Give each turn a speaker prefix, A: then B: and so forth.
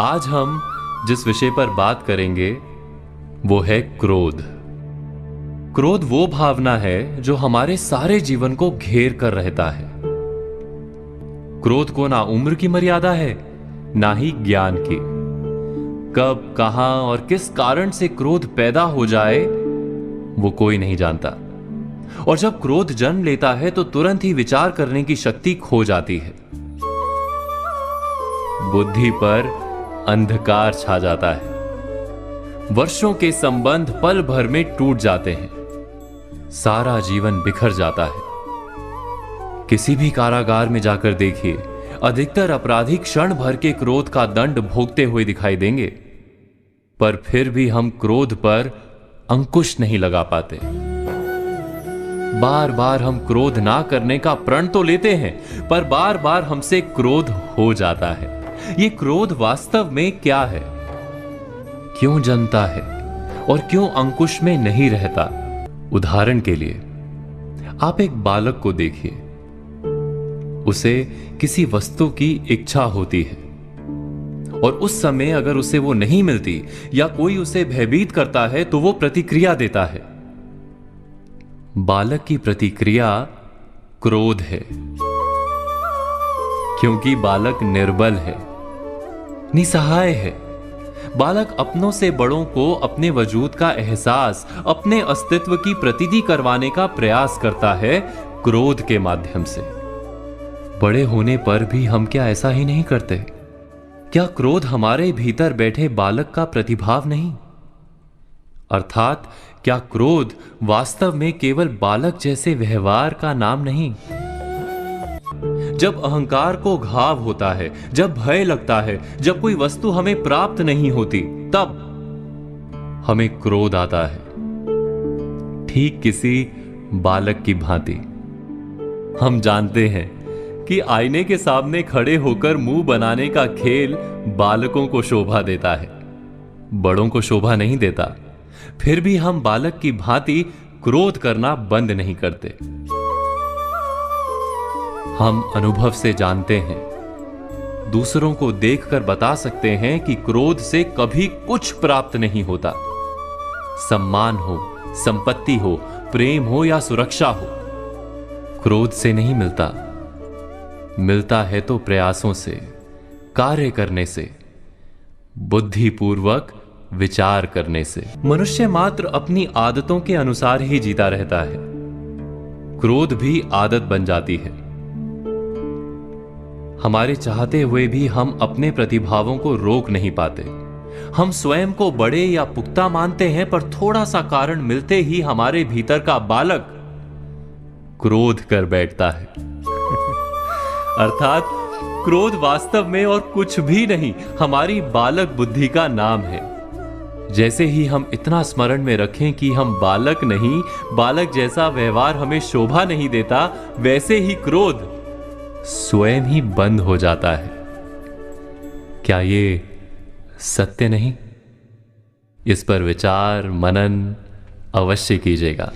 A: आज हम जिस विषय पर बात करेंगे वो है क्रोध। क्रोध वो भावना है जो हमारे सारे जीवन को घेर कर रहता है। क्रोध को ना उम्र की मर्यादा है, ना ही ज्ञान की। कब, कहां और किस कारण से क्रोध पैदा हो जाए वो कोई नहीं जानता। और जब क्रोध जन्म लेता है तो तुरंत ही विचार करने की शक्ति खो जाती है। बुद्धि पर अंधकार छा जाता है। वर्षों के संबंध पल भर में टूट जाते हैं। सारा जीवन बिखर जाता है। किसी भी कारागार में जाकर देखिए, अधिकतर अपराधी क्षण भर के क्रोध का दंड भोगते हुए दिखाई देंगे, पर फिर भी हम क्रोध पर अंकुश नहीं लगा पाते। बार बार हम क्रोध ना करने का प्रण तो लेते हैं, पर बार बार हमसे क्रोध हो जाता है। ये क्रोध वास्तव में क्या है, क्यों जन्मता है और क्यों अंकुश में नहीं रहता? उदाहरण के लिए आप एक बालक को देखिए। उसे किसी वस्तु की इच्छा होती है और उस समय अगर उसे वो नहीं मिलती या कोई उसे भयभीत करता है तो वो प्रतिक्रिया देता है। बालक की प्रतिक्रिया क्रोध है, क्योंकि बालक निर्बल है, निसहाय है। बालक अपनों से बड़ों को अपने वजूद का एहसास, अपने अस्तित्व की प्रतीति करवाने का प्रयास करता है क्रोध के माध्यम से। बड़े होने पर भी हम क्या ऐसा ही नहीं करते? क्या क्रोध हमारे भीतर बैठे बालक का प्रतिभाव नहीं? अर्थात क्या क्रोध वास्तव में केवल बालक जैसे व्यवहार का नाम नहीं? जब अहंकार को घाव होता है, जब भय लगता है, जब कोई वस्तु हमें प्राप्त नहीं होती, तब हमें क्रोध आता है, ठीक किसी बालक की भांति। हम जानते हैं कि आईने के सामने खड़े होकर मुंह बनाने का खेल बालकों को शोभा देता है, बड़ों को शोभा नहीं देता। फिर भी हम बालक की भांति क्रोध करना बंद नहीं करते। हम अनुभव से जानते हैं, दूसरों को देखकर बता सकते हैं कि क्रोध से कभी कुछ प्राप्त नहीं होता। सम्मान हो, संपत्ति हो, प्रेम हो या सुरक्षा हो, क्रोध से नहीं मिलता। मिलता है तो प्रयासों से, कार्य करने से, बुद्धिपूर्वक विचार करने से। मनुष्य मात्र अपनी आदतों के अनुसार ही जीता रहता है। क्रोध भी आदत बन जाती है। हमारे चाहते हुए भी हम अपने प्रतिभावों को रोक नहीं पाते। हम स्वयं को बड़े या पुख्ता मानते हैं, पर थोड़ा सा कारण मिलते ही हमारे भीतर का बालक क्रोध कर बैठता है। अर्थात क्रोध वास्तव में और कुछ भी नहीं, हमारी बालक बुद्धि का नाम है। जैसे ही हम इतना स्मरण में रखें कि हम बालक नहीं, बालक जैसा व्यवहार हमें शोभा नहीं देता, वैसे ही क्रोध स्वयं ही बंद हो जाता है। क्या ये सत्य नहीं? इस पर विचार मनन अवश्य कीजिएगा।